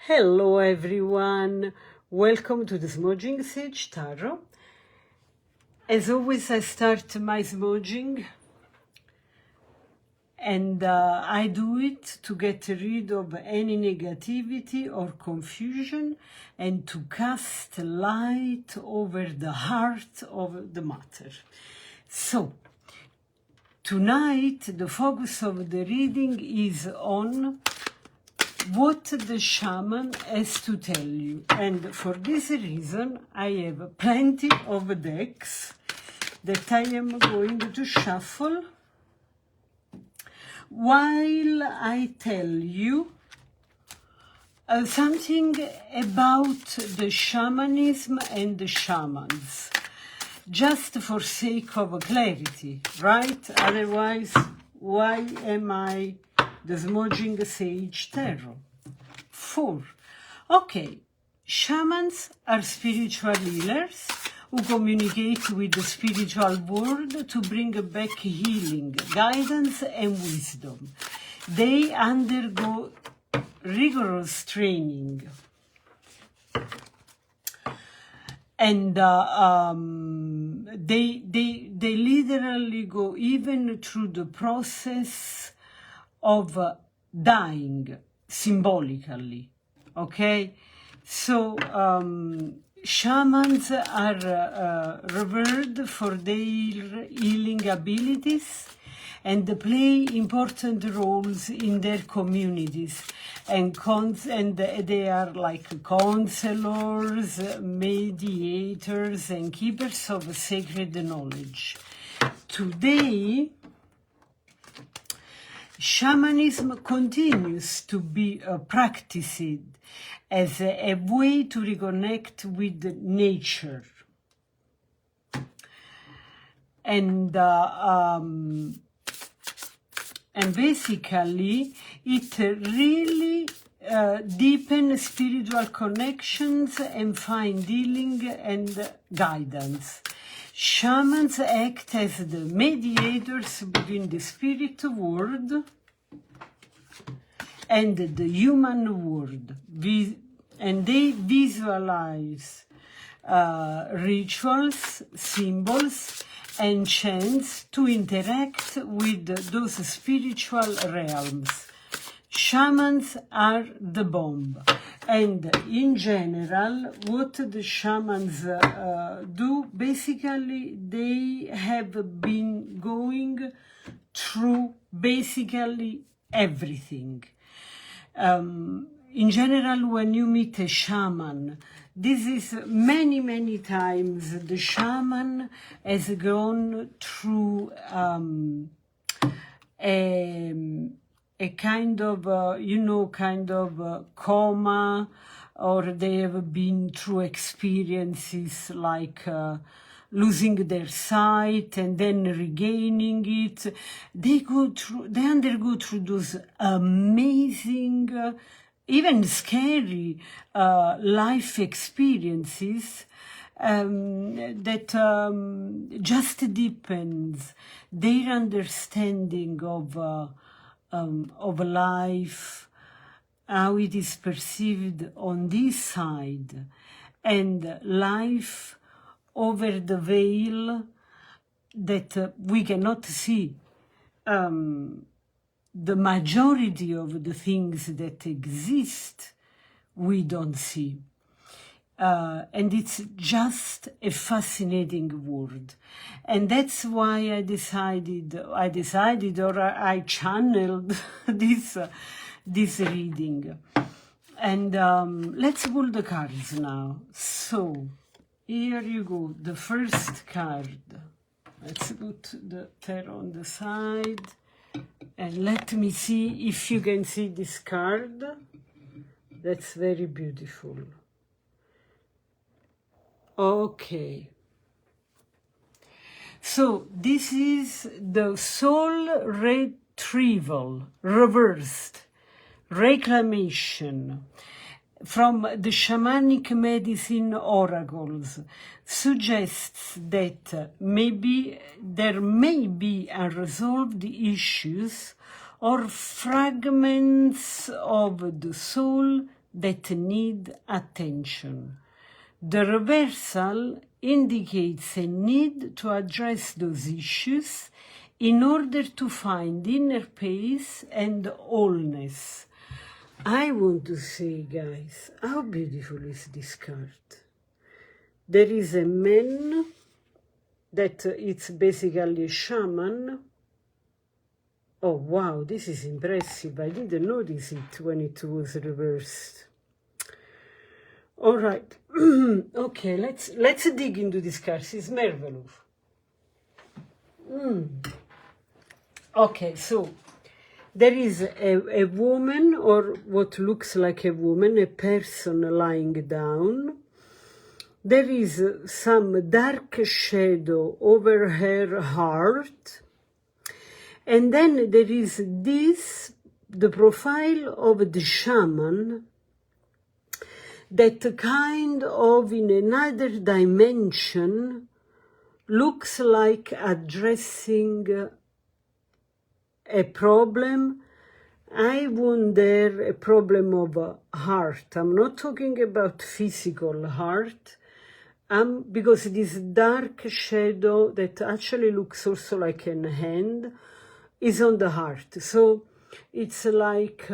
Hello everyone, welcome to the Smudging Sage Tarot. As always, I start my smudging and I do it to get rid of any negativity or confusion and to cast light over the heart of the matter. So, tonight the focus of the reading is on what the shaman has to tell you, and for this reason I have plenty of decks that I am going to shuffle while I tell you something about the shamanism and the shamans, just for sake of clarity, right? Otherwise, why am I the Smudging Sage Tarot? 4. Okay, shamans are spiritual healers who communicate with the spiritual world to bring back healing, guidance, and wisdom. They undergo rigorous training. And they literally go even through the process of dying symbolically, okay? So shamans are revered for their healing abilities and play important roles in their communities, and they are like counselors, mediators, and keepers of sacred knowledge. Today, shamanism continues to be practiced as a way to reconnect with nature. And basically, it really deepens spiritual connections and find healing and guidance. Shamans act as the mediators between the spirit world and the human world, and they visualize rituals, symbols, and chants to interact with those spiritual realms. Shamans are the bomb. And in general, what the shamans do, basically, they have been going through basically everything. In general, when you meet a shaman, this is many times the shaman has gone through a kind of, coma, or they have been through experiences like losing their sight and then regaining it. They undergo through those amazing, even scary life experiences that just deepens their understanding of life, how it is perceived on this side, and life over the veil that we cannot see. The majority of the things that exist, we don't see. And it's just a fascinating world. And that's why I decided, or I channeled this reading. And let's pull the cards now. So, here you go, the first card. Let's put the tarot on the side. And let me see if you can see this card. That's very beautiful. Okay. So this is the soul retrieval, reversed, reclamation from the shamanic medicine oracles, suggests that there may be unresolved issues or fragments of the soul that need attention. The reversal indicates a need to address those issues in order to find inner peace and wholeness. I want to say, guys, how beautiful is this card? There is a man that it's basically a shaman. Oh, wow, this is impressive. I didn't notice it when it was reversed. All right. Okay, let's dig into this card. It's marvelous. Okay, so there is a woman, or what looks like a woman, a person lying down. There is some dark shadow over her heart. And then there is the profile of the shaman, that kind of in another dimension looks like addressing a problem. I wonder, a problem of heart. I'm not talking about physical heart, because this dark shadow that actually looks also like a hand is on the heart. So it's like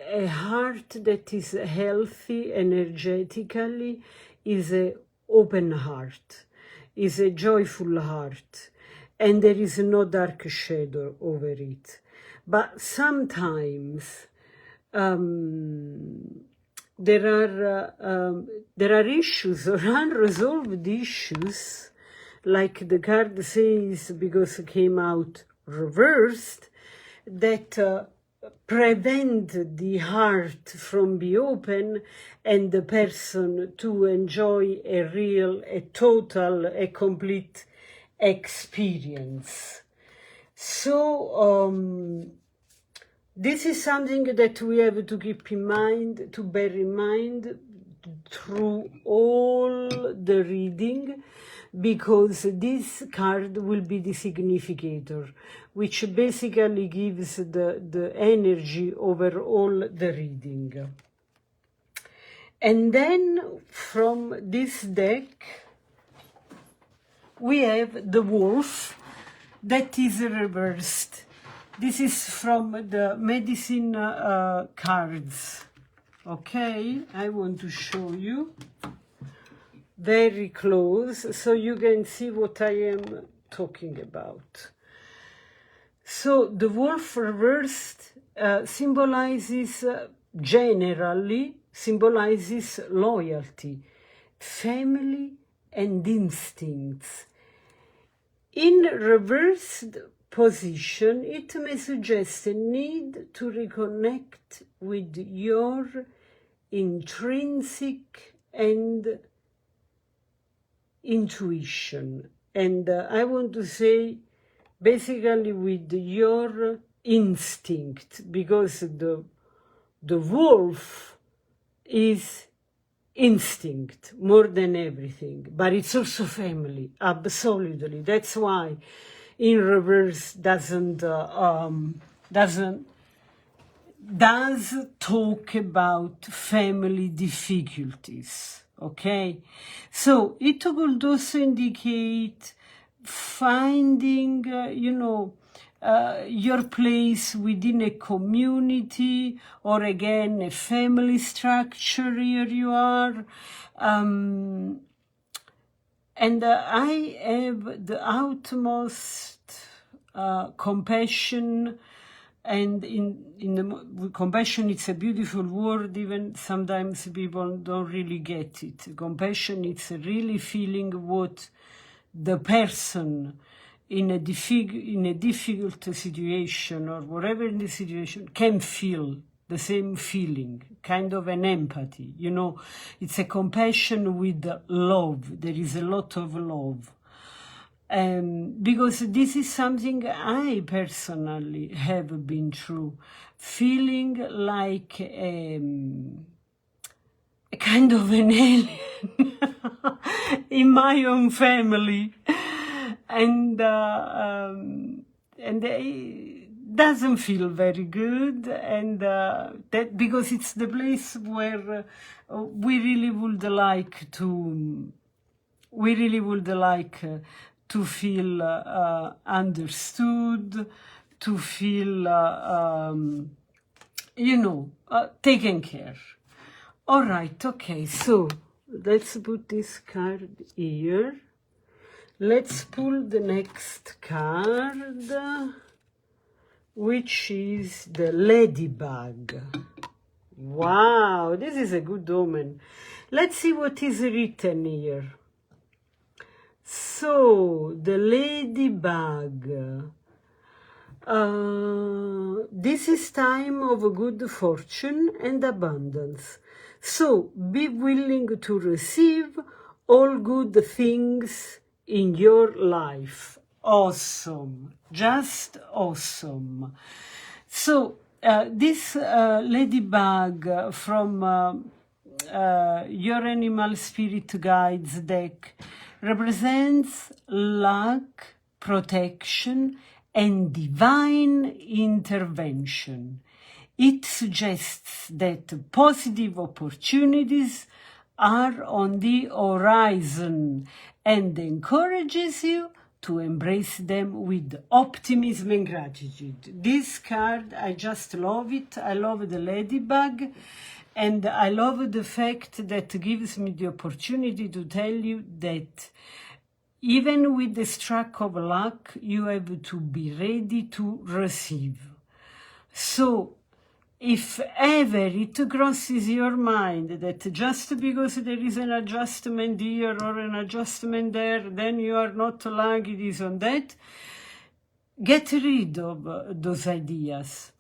a heart that is healthy energetically, is an open heart, is a joyful heart, and there is no dark shadow over it. But sometimes there are issues or unresolved issues, like the card says, because it came out reversed, that prevent the heart from be open and the person to enjoy a total, a complete experience. So this is something that we have to keep in mind, to bear in mind through all the reading, because this card will be the significator, which basically gives the energy over all the reading. And then from this deck, we have the wolf that is reversed. This is from the medicine cards. Okay, I want to show you very close so you can see what I am talking about. So the wolf reversed generally symbolizes loyalty, family, and instincts. In reversed position, it may suggest a need to reconnect with your intrinsic and intuition. And I want to say basically with your instinct, because the wolf is instinct more than everything, but it's also family, absolutely. That's why in reverse does talk about family difficulties. Okay, so it could also indicate finding, your place within a community, or again a family structure. Here you are, and I have the utmost compassion. And in the compassion, it's a beautiful word. Even sometimes people don't really get it. Compassion, it's really feeling what the person in a difficult situation or whatever in the situation can feel, the same feeling, kind of an empathy. It's a compassion with love. There is a lot of love. Because this is something I personally have been through, feeling like a kind of an alien in my own family, and doesn't feel very good, and that because it's the place where we really would like to feel understood, to feel taken care. All right, okay, so let's put this card here. Let's pull the next card, which is the ladybug. Wow, this is a good omen. Let's see what is written here. So, the ladybug. This is time of good fortune and abundance. So, be willing to receive all good things in your life. Awesome. Just awesome. So, this ladybug from your animal spirit guides deck represents luck, protection, and divine intervention. It suggests that positive opportunities are on the horizon and encourages you to embrace them with optimism and gratitude. This card, I just love it. I love the ladybug, and I love the fact that gives me the opportunity to tell you that even with the stroke of luck, you have to be ready to receive. So, if ever it crosses your mind that just because there is an adjustment here or an adjustment there, then you are not lucky, this and that, get rid of those ideas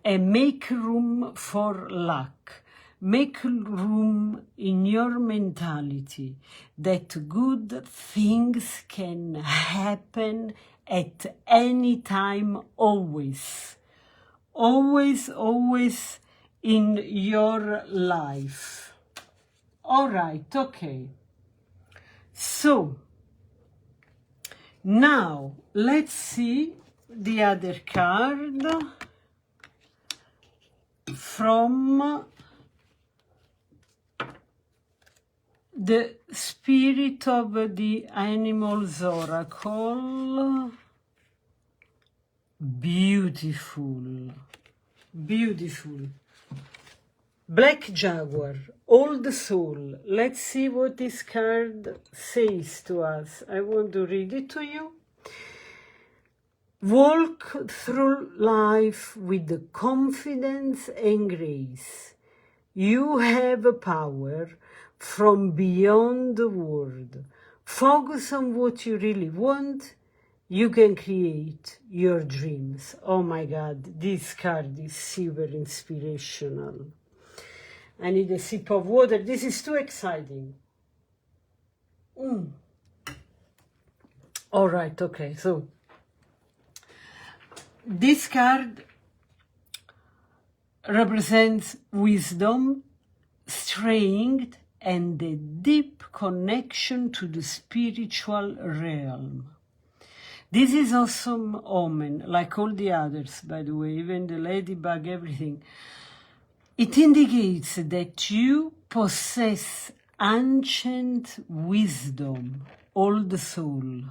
and make room for luck. Make room in your mentality that good things can happen at any time, always. Always, always in your life. All right, okay. So, now let's see the other card from the Spirit of the Animals Oracle. Beautiful, beautiful. Black Jaguar, Old Soul. Let's see what this card says to us. I want to read it to you. Walk through life with confidence and grace. You have a power from beyond the world. Focus on what you really want. You can create your dreams. Oh my God, this card is super inspirational. I need a sip of water. This is too exciting. All right, okay, so this card represents wisdom, strength, and a deep connection to the spiritual realm. This is awesome omen, like all the others, by the way, even the ladybug, everything. It indicates that you possess ancient wisdom, old soul,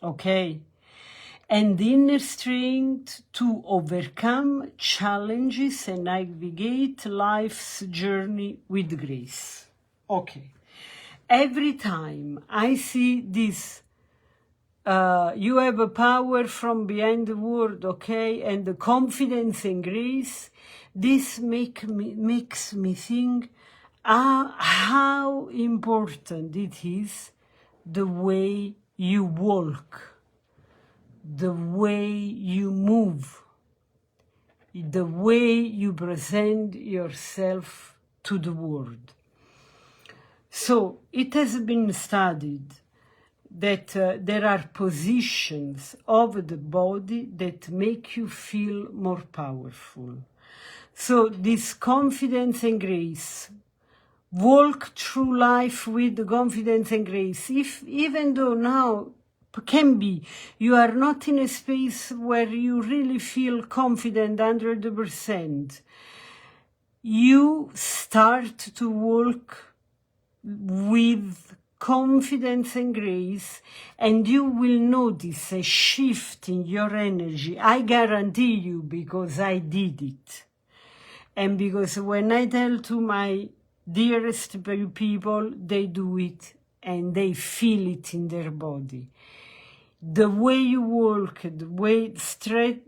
okay? And inner strength to overcome challenges and navigate life's journey with grace. Okay. Every time I see this, you have a power from behind the world, okay, and the confidence and grace, this makes me think how important it is the way you walk, the way you move, the way you present yourself to the world. So it has been studied that there are positions of the body that make you feel more powerful. So this confidence and grace, walk through life with confidence and grace. Even though now can be you are not in a space where you really feel confident 100%. You start to walk with confidence and grace, and you will notice a shift in your energy. I guarantee you, because I did it. And because when I tell to my dearest people, they do it and they feel it in their body. The way you walk, the way straight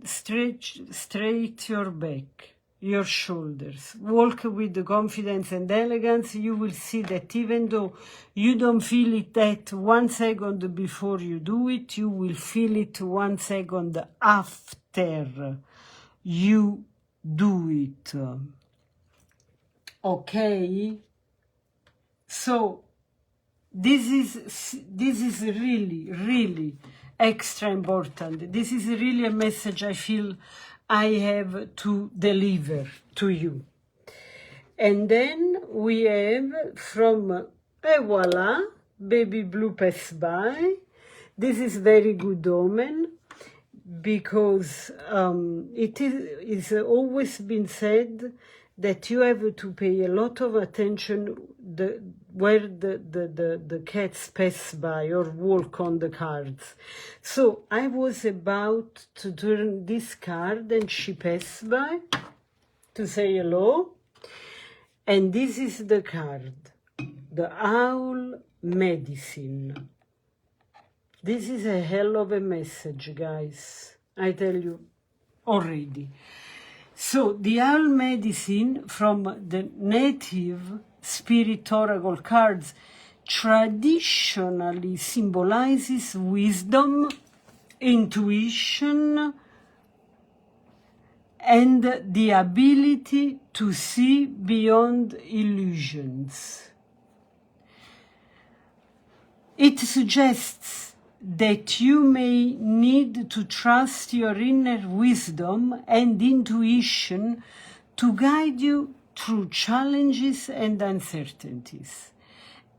your back, your shoulders, walk with the confidence and elegance, you will see that even though you don't feel it that 1 second before you do it, you will feel it 1 second after you do it. Okay? So this is really, really extra important. This is really a message I feel I have to deliver to you. And then we have from, voila, baby blue pass by. This is very good omen, because it is always been said that you have to pay a lot of attention where the cats pass by or walk on the cards. So I was about to turn this card and she passed by to say hello. And this is the card, the owl medicine. This is a hell of a message, guys. I tell you already. So the owl medicine from the native spirit oracle cards traditionally symbolizes wisdom, intuition, and the ability to see beyond illusions. It suggests that you may need to trust your inner wisdom and intuition to guide you through challenges and uncertainties.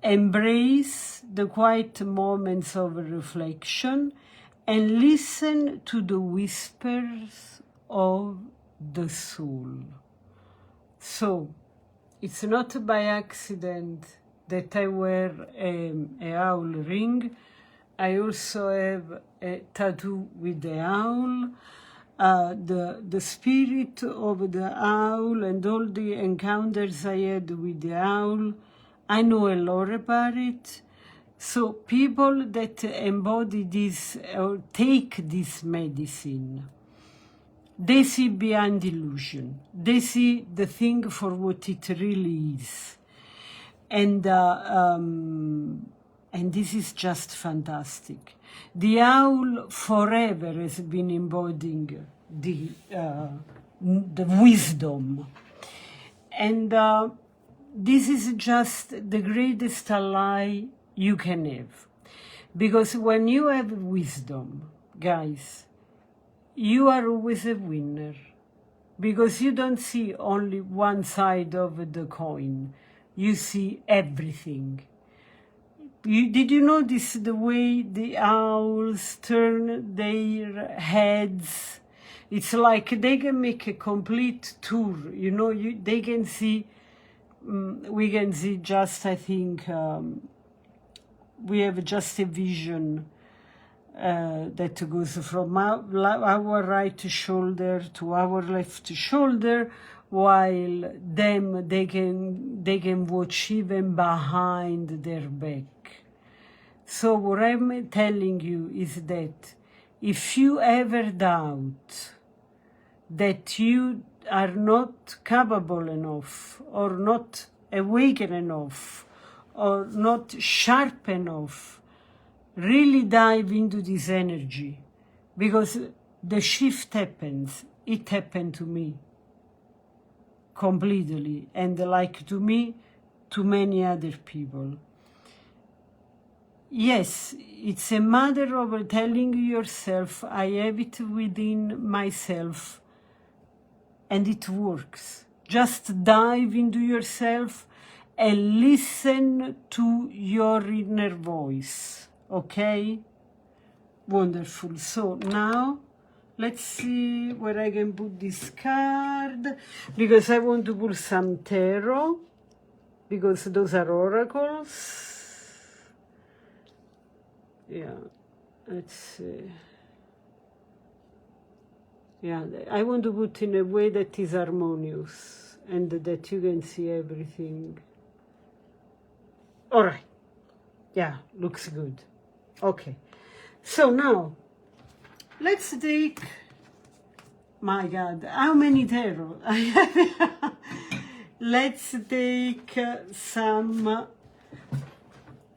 Embrace the quiet moments of reflection and listen to the whispers of the soul. So, it's not by accident that I wear an owl ring. I also have a tattoo with the owl. The spirit of the owl and all the encounters I had with the owl, I know a lot about it. So people that embody this or take this medicine, they see beyond illusion. They see the thing for what it really is. And this is just fantastic. The owl forever has been embodying the wisdom. And this is just the greatest ally you can have. Because when you have wisdom, guys, you are always a winner. Because you don't see only one side of the coin. You see everything. Did you notice the way the owls turn their heads? It's like they can make a complete tour. You know, they can see, we can see just, I think, we have just a vision that goes from our right shoulder to our left shoulder, while them, they can watch even behind their back. So what I'm telling you is that if you ever doubt that you are not capable enough, or not awake enough, or not sharp enough, really dive into this energy, because the shift happens. It happened to me completely, and like to me, to many other people. Yes, it's a matter of telling yourself, I have it within myself, and it works. Just dive into yourself and listen to your inner voice, okay? Wonderful. So now let's see where I can put this card, because I want to pull some tarot, because those are oracles. Yeah, let's see. Yeah, I want to put in a way that is harmonious and that you can see everything. All right. Yeah, looks good. Okay. So now, let's take, my God, how many tarot? Let's take some,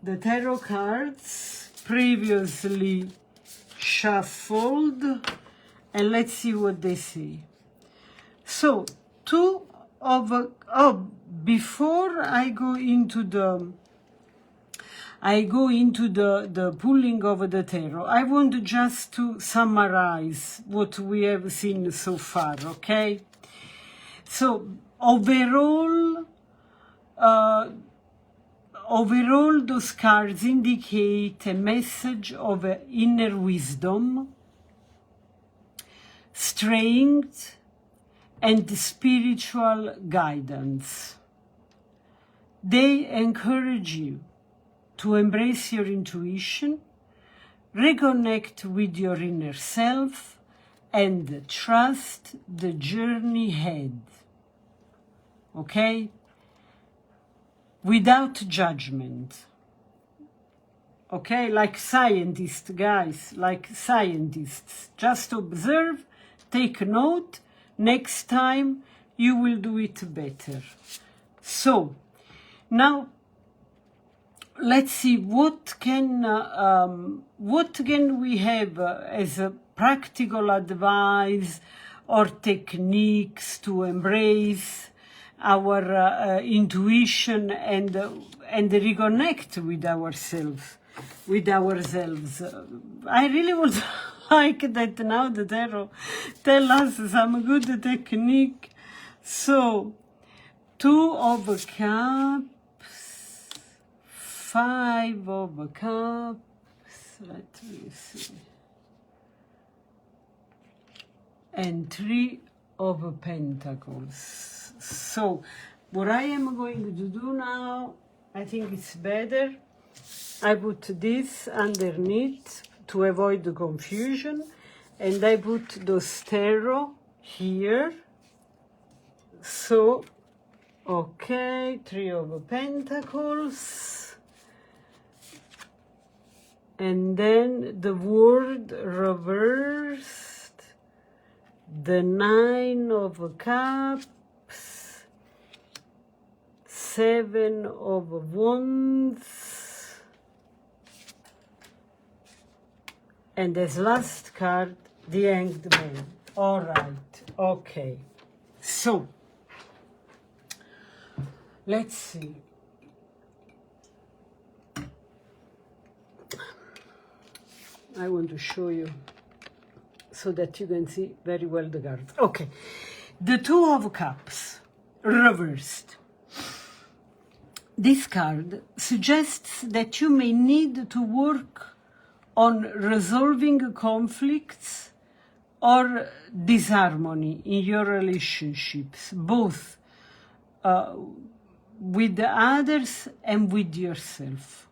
the tarot cards previously shuffled, and let's see what they say. So, before I go into the pulling of the tarot, I want just to summarize what we have seen so far, okay? So, overall, those cards indicate a message of inner wisdom, strength, and spiritual guidance. They encourage you to embrace your intuition, reconnect with your inner self, and trust the journey ahead. Okay? Without judgment. Okay? Like scientists, guys, like scientists. Just observe, take note. Next time you will do it better. So, now let's see what can we have as a practical advice or techniques to embrace our intuition and reconnect with ourselves. I really would like that now the tarot tell us some good technique. So, 2 of Cups, 5 of Cups, let me see, and 3 of Pentacles. So, what I am going to do now, I think it's better, I put this underneath to avoid the confusion, and I put those tarot here. So, okay, 3 of Pentacles, and then the word reversed, the 9 of Cups, 7 of Wands, and as last card, the Hanged Man. All right, okay. So, let's see. I want to show you so that you can see very well the cards. Okay, the 2 of Cups, reversed. This card suggests that you may need to work on resolving conflicts or disharmony in your relationships, both with the others and with yourself.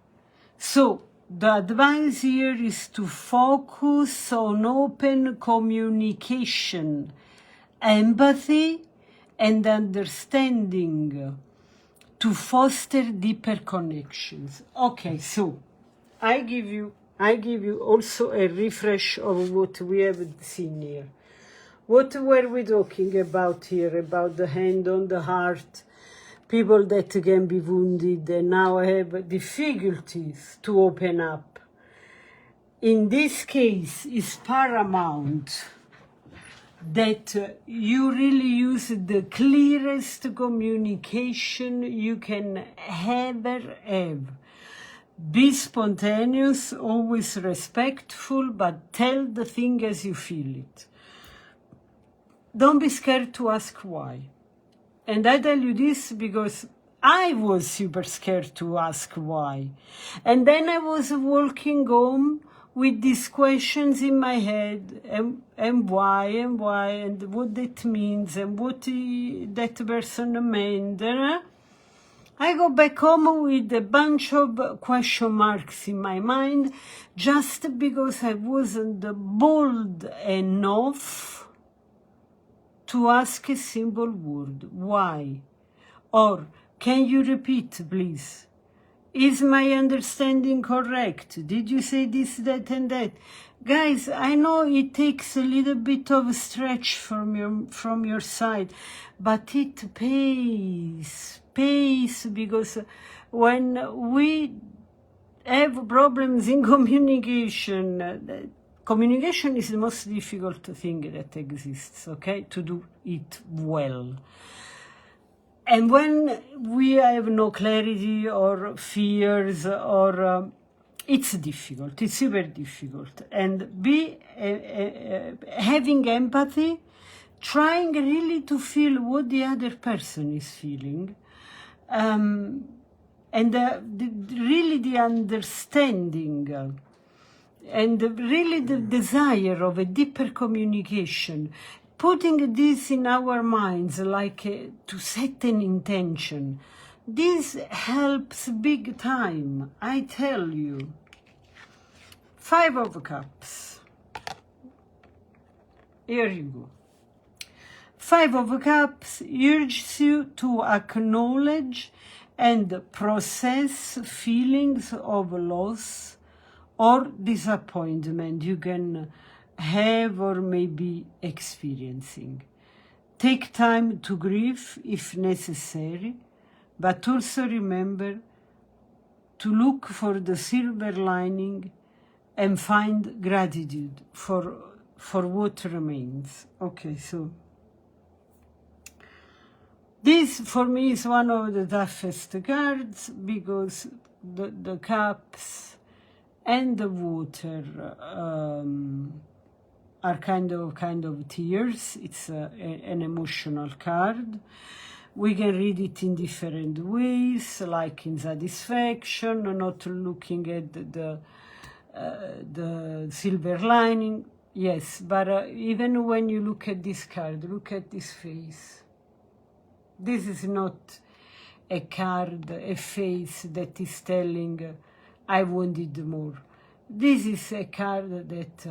So, the advice here is to focus on open communication, empathy, and understanding to foster deeper connections. Okay, so I give you also a refresh of what we have seen here. What were we talking about here? About the hand on the heart, people that can be wounded and now have difficulties to open up. In this case, it's paramount that you really use the clearest communication you can ever have. Be spontaneous, always respectful, but tell the thing as you feel it. Don't be scared to ask why. And I tell you this because I was super scared to ask why. And then I was walking home with these questions in my head, and why, and what that means, and what that person meant. I go back home with a bunch of question marks in my mind, just because I wasn't bold enough to ask a simple word. Why? Or, can you repeat, please? Is my understanding correct? Did you say this, that, and that? Guys, I know it takes a little bit of a stretch from your side, but it pays, because when we have problems in communication, communication is the most difficult thing that exists, okay, to do it well. And when we have no clarity or fears, or it's difficult, it's super difficult. And having empathy, trying really to feel what the other person is feeling, and really the understanding, and really the desire of a deeper communication. Putting this in our minds, like to set an intention, this helps big time, I tell you. 5 of Cups. Here you go. 5 of Cups urges you to acknowledge and process feelings of loss or disappointment you can have or may be experiencing. Take time to grieve if necessary, but also remember to look for the silver lining and find gratitude for what remains. Okay, so this for me is one of the toughest cards, because the cups and the water are kind of tears. It's an emotional card. We can read it in different ways, like in satisfaction, not looking at the silver lining. Yes, but even when you look at this card, look at this face. This is not a card, a face that is telling, I wanted more. This is a card that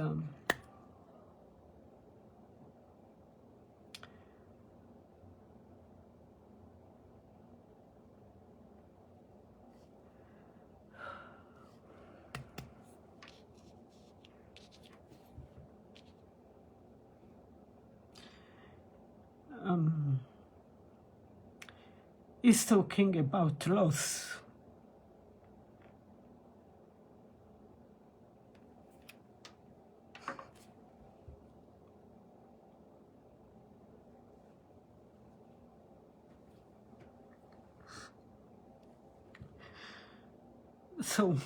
is talking about loss. So,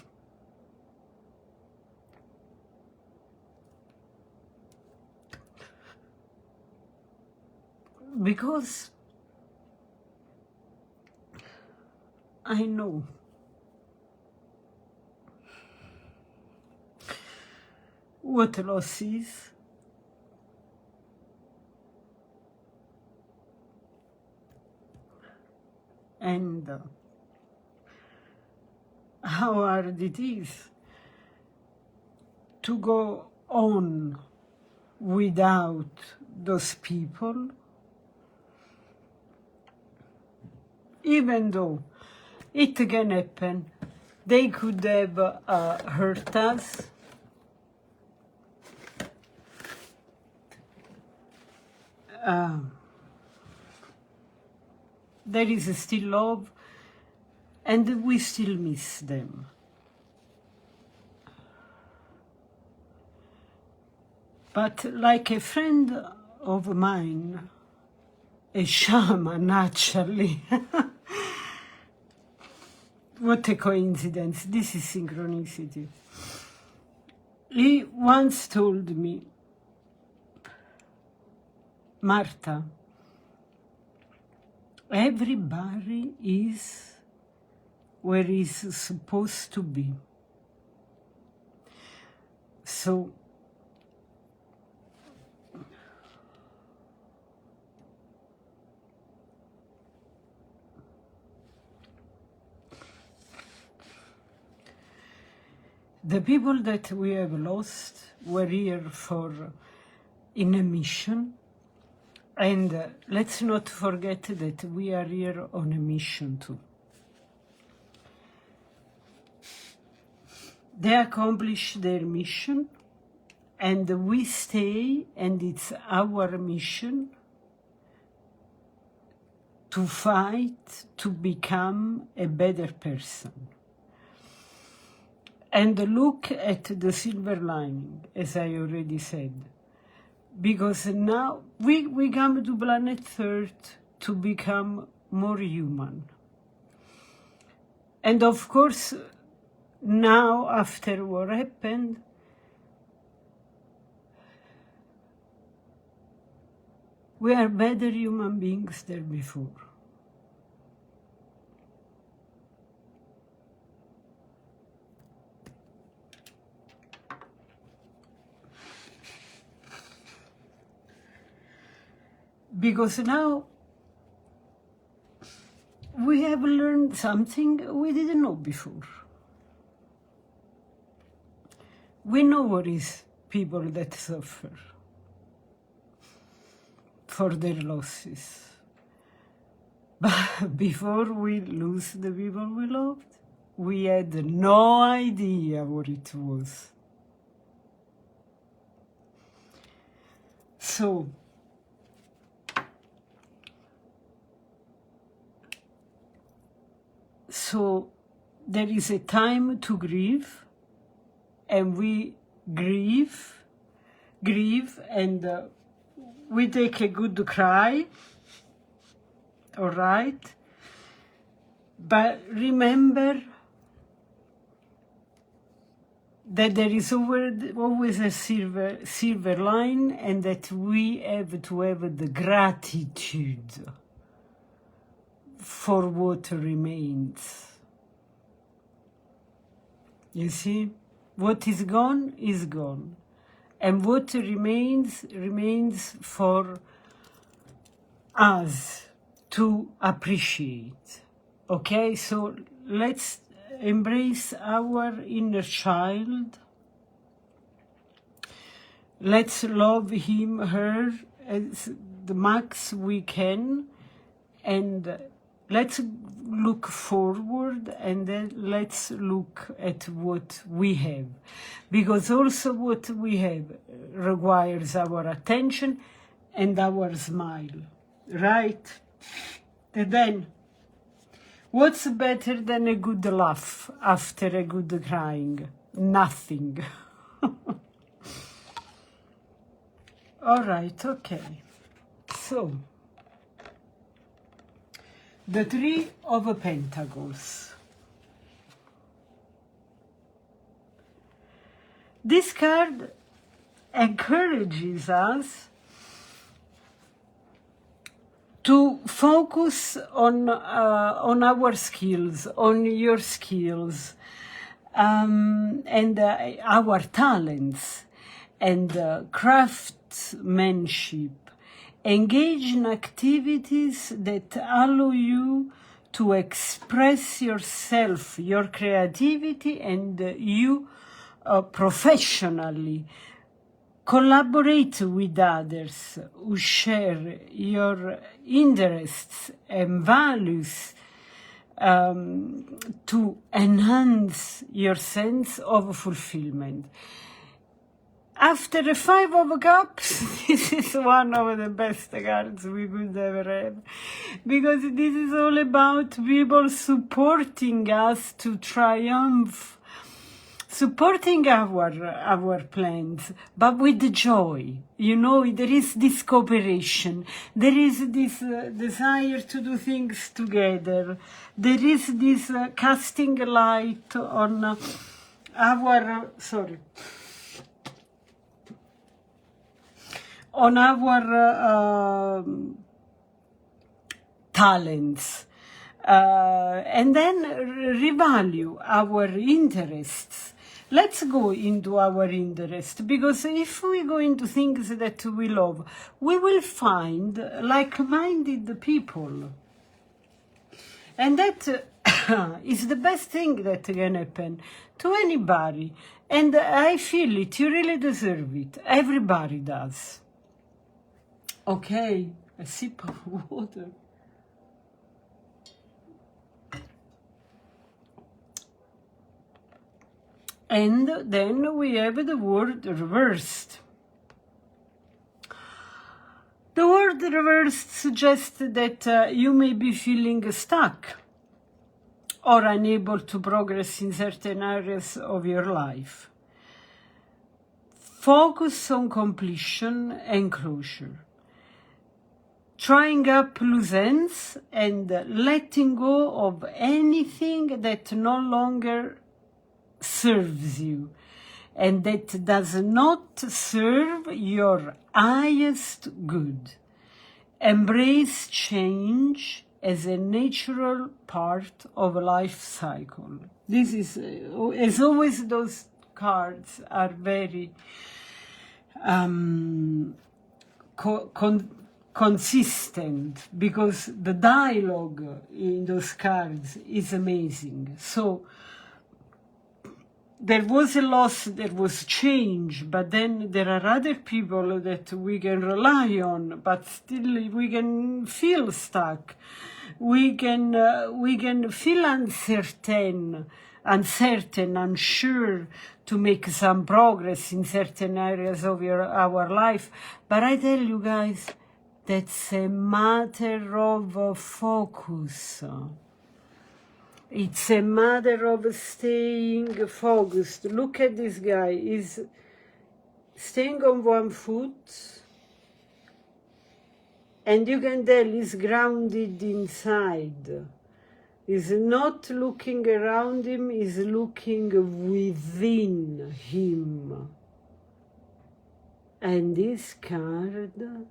because I know what loss is, and how hard it is to go on without those people, even though it can happen. They could have hurt us. There is still love, and we still miss them. But like a friend of mine, a shaman actually, what a coincidence, this is synchronicity. He once told me, Marta, everybody is where he's supposed to be. So the people that we have lost were here in a mission, and let's not forget that we are here on a mission too. They accomplish their mission, and we stay, and it's our mission to fight to become a better person. And look at the silver lining, as I already said, because now we come to planet Earth to become more human. And of course, now, after what happened, we are better human beings than before. Because now we have learned something we didn't know before. We know what is people that suffer for their losses. But before we lose the people we loved, we had no idea what it was. So there is a time to grieve, and we grieve, and we take a good cry, all right? But remember that there is always a silver line, and that we have to have the gratitude for what remains. You see? What is gone is gone. And what remains for us to appreciate. Okay? So let's embrace our inner child. Let's love him, her, as the max we can. And let's look forward, and then let's look at what we have. Because also what we have requires our attention and our smile, right? And then, what's better than a good laugh after a good crying? Nothing. All right, okay. So, the Three of Pentacles. This card encourages us to focus on our skills, on your skills, and our talents, and craftsmanship. Engage in activities that allow you to express yourself, your creativity, and you professionally. Collaborate with others who share your interests and values to enhance your sense of fulfillment. After the Five of Cups, this is one of the best cards we could ever have, because this is all about people supporting us to triumph, supporting our plans, but with joy. You know, there is this cooperation, there is this desire to do things together, there is this casting light on our, on our talents, and then revalue our interests, let's go into our interest, because if we go into things that we love, we will find like-minded people. And that is the best thing that can happen to anybody. And I feel it, you really deserve it. Everybody does. Okay, a sip of water. And then we have the word reversed. The word reversed suggests that you may be feeling stuck or unable to progress in certain areas of your life. Focus on completion and closure. Tying up loose ends and letting go of anything that no longer serves you and that does not serve your highest good. Embrace change as a natural part of a life cycle. This is, as always, those cards are very consistent, because the dialogue in those cards is amazing. So there was a loss, there was change, but then there are other people that we can rely on, but still we can feel stuck. We can feel uncertain, unsure to make some progress in certain areas of our life. But I tell you guys, that's a matter of focus. It's a matter of staying focused. Look at this guy. He's staying on one foot, and you can tell he's grounded inside. He's not looking around him, he's looking within him. And this card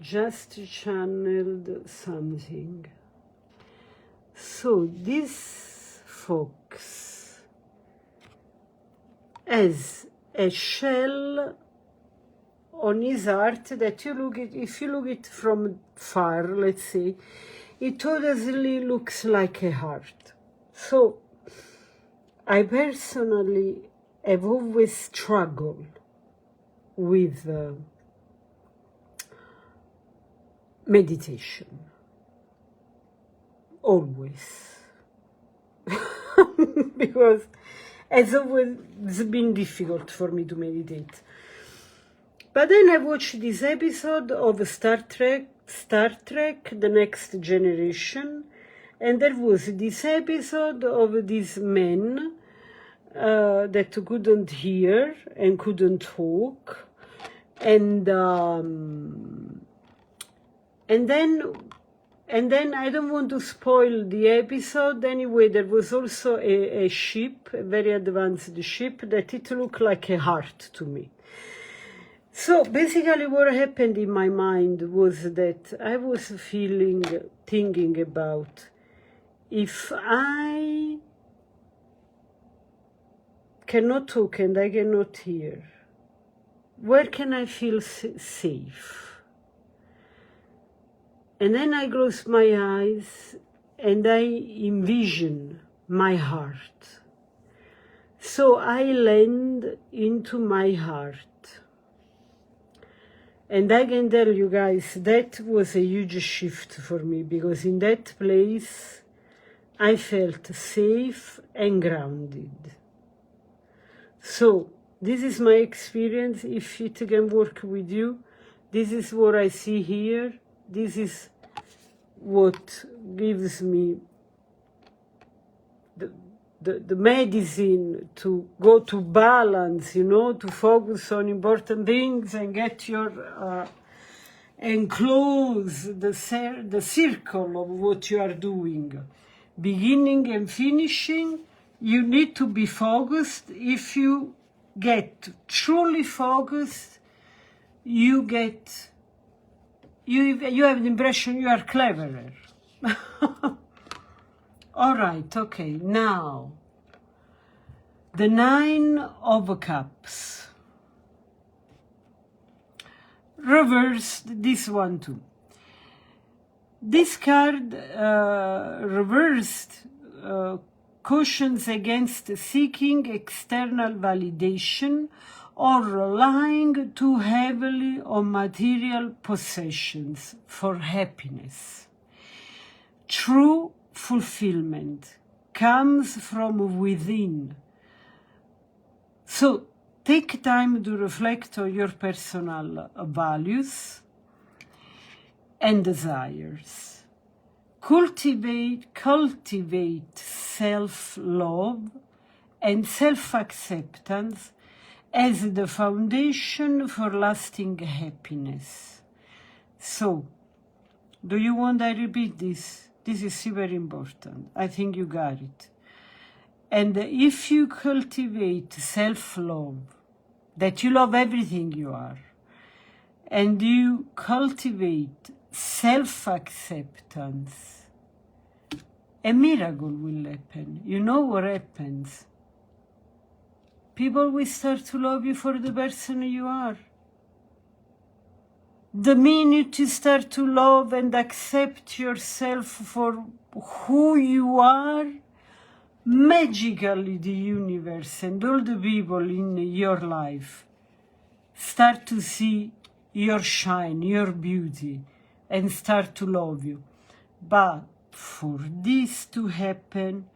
just channeled something. So this fox has a shell on his heart that you look at, if you look at it from far, let's say, it totally looks like a heart. So I personally have always struggled with meditation. Always. Because it's always been difficult for me to meditate. But then I watched this episode of Star Trek, The Next Generation, and there was this episode of this man that couldn't hear and couldn't talk, and then I don't want to spoil the episode. Anyway, there was also a ship, a very advanced ship, that it looked like a heart to me. So basically what happened in my mind was that I was thinking about, if I cannot talk and I cannot hear, where can I feel safe? And then I close my eyes and I envision my heart. So I land into my heart. And I can tell you guys, that was a huge shift for me, because in that place I felt safe and grounded. So this is my experience. If it can work with you, this is what I see here. This is what gives me the medicine to go to balance, you know, to focus on important things and get your and close the circle of what you are doing, beginning and finishing. You need to be focused. If you get truly focused, you have the impression you are cleverer. All right, okay, now The Nine of Cups. Reversed, this one too. This card reversed cautions against seeking external validation or relying too heavily on material possessions for happiness. True fulfillment comes from within. So take time to reflect on your personal values and desires. Cultivate self-love and self-acceptance as the foundation for lasting happiness. So, do you want I repeat this? This is super important. I think you got it. And if you cultivate self-love, that you love everything you are, and you cultivate self-acceptance, a miracle will happen. You know what happens? People will start to love you for the person you are. The minute you start to love and accept yourself for who you are, magically the universe and all the people in your life start to see your shine, your beauty, and start to love you. But for this to happen,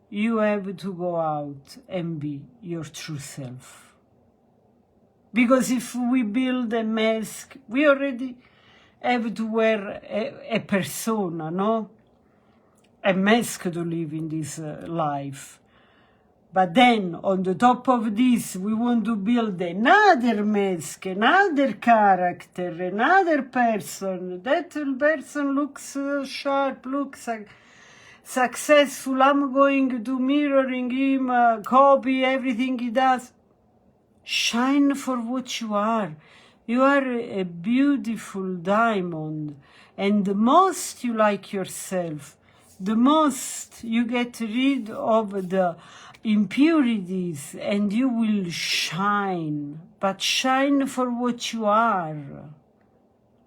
you have to go out and be your true self. Because if we build a mask, we already have to wear a persona, no? A mask to live in this life. But then, on the top of this, we want to build another mask, another character, another person. That person looks sharp, looks successful. I'm going to mirroring him, copy everything he does. Shine for what you are. You are a beautiful diamond. And the most you like yourself, the most you get rid of the impurities and you will shine. But shine for what you are.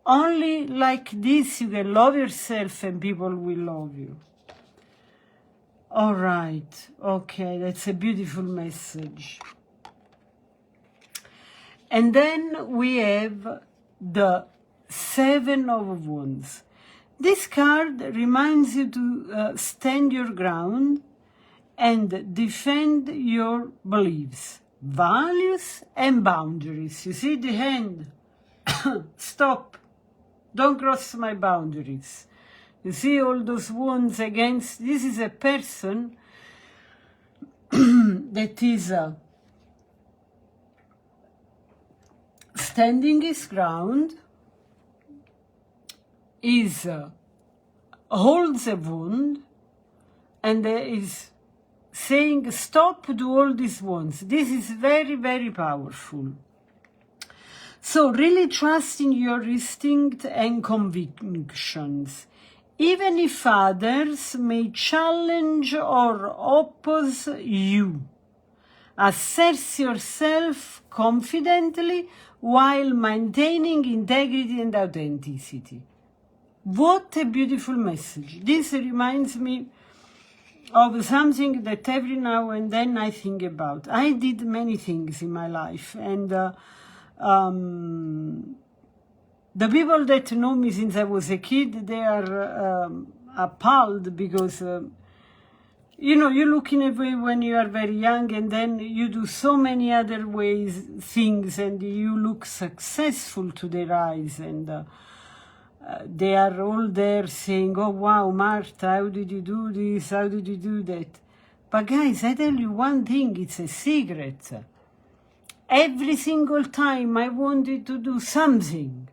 Only like this you can love yourself and people will love you. All right. Okay, that's a beautiful message. And then we have the Seven of Wands. This card reminds you to stand your ground and defend your beliefs, values, and boundaries. You see the hand? Stop. Don't cross my boundaries. You see all those wounds against... This is a person that is... standing his ground, holds a wound, and is saying stop to all these wounds. This is very, very powerful. So really trust in your instinct and convictions, even if others may challenge or oppose you. Assess yourself confidently while maintaining integrity and authenticity. What a beautiful message. This reminds me of something that every now and then I think about. I did many things in my life, and the people that know me since I was a kid, they are appalled because you know, you look in a way when you are very young, and then you do so many other things, and you look successful to their eyes, and they are all there saying, oh, wow, Marta, how did you do this? How did you do that? But guys, I tell you one thing, it's a secret. Every single time I wanted to do something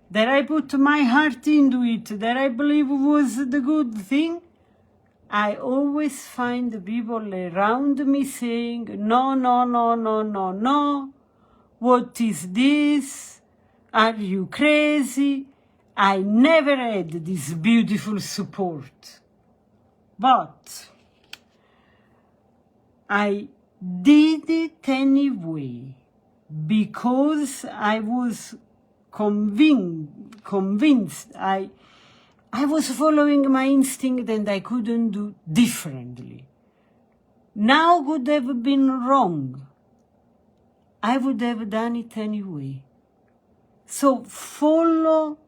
that I put my heart into it, that I believe was the good thing, I always find the people around me saying, no, no, no, no, no, no. What is this? Are you crazy? I never had this beautiful support. But I did it anyway because I was convinced I was following my instinct and I couldn't do differently. Now would have been wrong. I would have done it anyway. So follow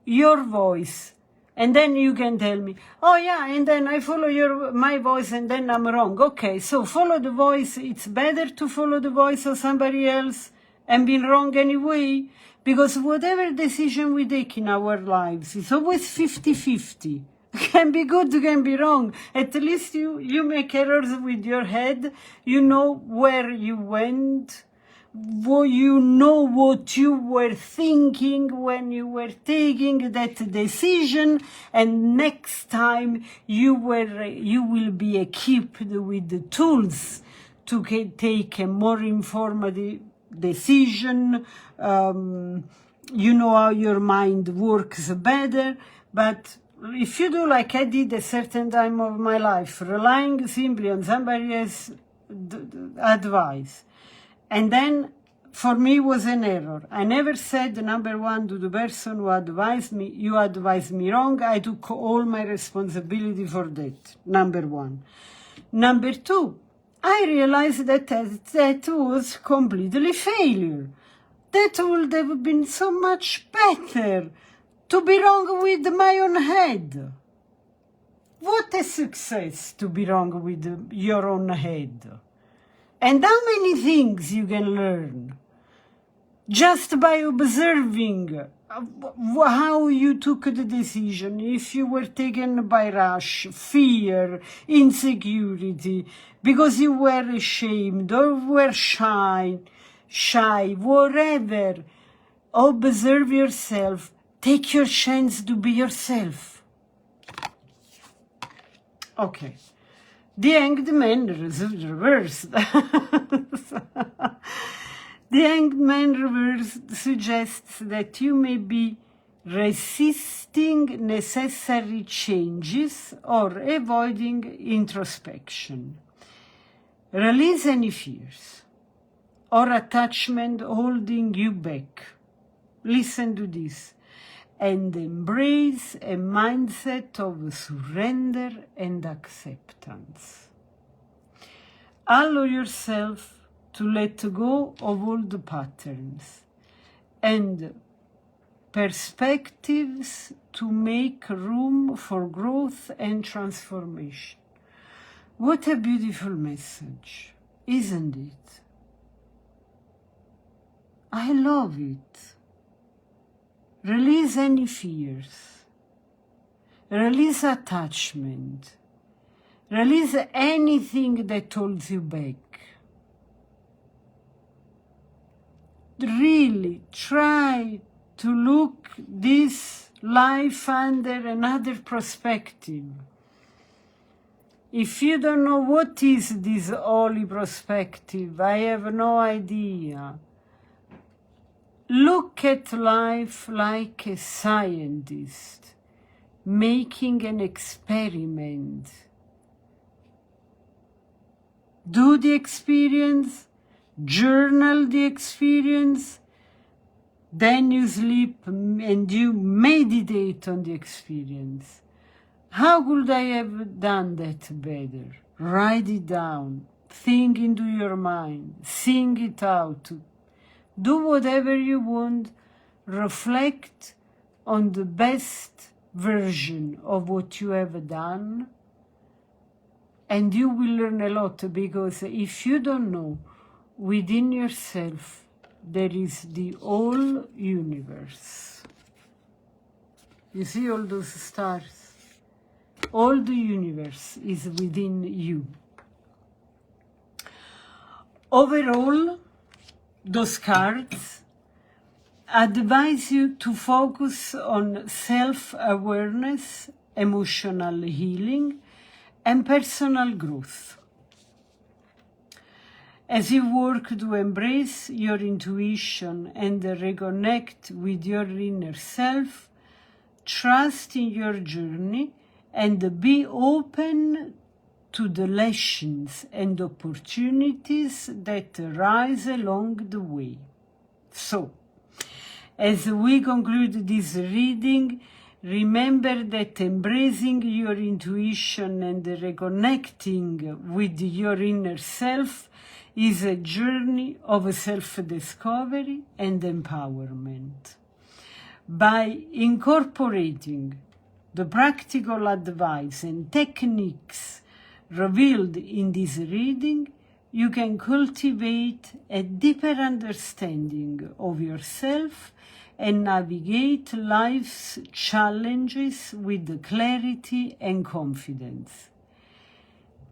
your voice. And then you can tell me, oh yeah, and then I follow my voice and then I'm wrong. Okay, so follow the voice. It's better to follow the voice of somebody else and be wrong anyway, because whatever decision we take in our lives is always 50-50. Can be good, can be wrong. At least you make errors with your head. You know where you went. You know what you were thinking when you were taking that decision, and next time you will be equipped with the tools to take a more informative decision. You know how your mind works better. But if you do like I did a certain time of my life, relying simply on somebody else's advice, and then for me was an error. I never said, number one, to the person who advised me, you advised me wrong. I took all my responsibility for that, number one. Number two, I realized that was completely failure. That would have been so much better to be wrong with my own head. What a success to be wrong with your own head. And how many things you can learn just by observing how you took the decision, if you were taken by rush, fear, insecurity, because you were ashamed or were shy, whatever. Observe yourself. Take your chance to be yourself. Okay. The Hanged Man reversed. The Hanged Man reversed suggests that you may be resisting necessary changes or avoiding introspection. Release any fears or attachment holding you back. Listen to this. And embrace a mindset of surrender and acceptance. Allow yourself to let go of all the patterns and perspectives to make room for growth and transformation. What a beautiful message, isn't it? I love it. Release any fears. Release attachment. Release anything that holds you back. Really try to look this life under another perspective. If you don't know what is this holy perspective, I have no idea. Look at life like a scientist making an experiment. Do the experience, journal the experience, then you sleep and you meditate on the experience. How could I have done that better? Write it down, think into your mind, sing it out. Do whatever you want, reflect on the best version of what you have done, and you will learn a lot, because if you don't know, within yourself there is the whole universe. You see all those stars? All the universe is within you. Overall, those cards advise you to focus on self-awareness, emotional healing, and personal growth. As you work to embrace your intuition and reconnect with your inner self, trust in your journey and be open to the lessons and opportunities that arise along the way. So, as we conclude this reading, remember that embracing your intuition and reconnecting with your inner self is a journey of self-discovery and empowerment. By incorporating the practical advice and techniques revealed in this reading, you can cultivate a deeper understanding of yourself and navigate life's challenges with clarity and confidence.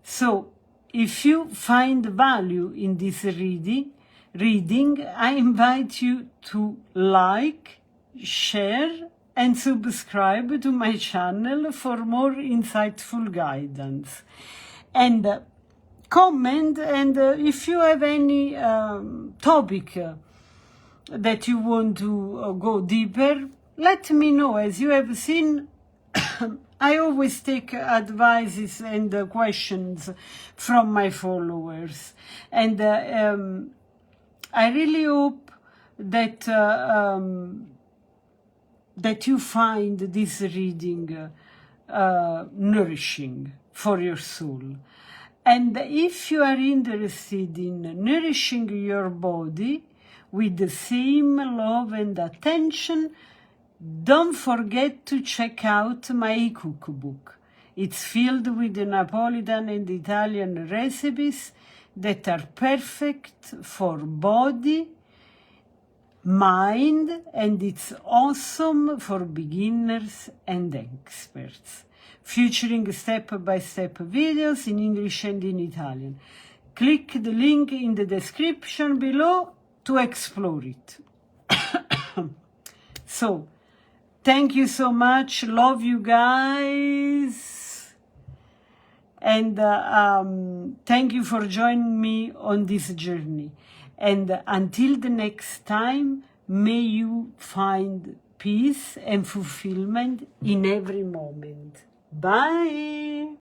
So, if you find value in this reading, I invite you to like, share, and subscribe to my channel for more insightful guidance. And comment, and if you have any topic that you want to go deeper, let me know. As you have seen, I always take advices and questions from my followers. And I really hope that that you find this reading nourishing for your soul. And if you are interested in nourishing your body with the same love and attention, don't forget to check out my e-cookbook. It's filled with Neapolitan and Italian recipes that are perfect for body, mind, and it's awesome for beginners and experts, featuring step-by-step videos in English and in Italian. Click the link in the description below to explore it. So, thank you so much. Love you guys. And thank you for joining me on this journey. And until the next time, may you find peace and fulfillment in every moment. Bye.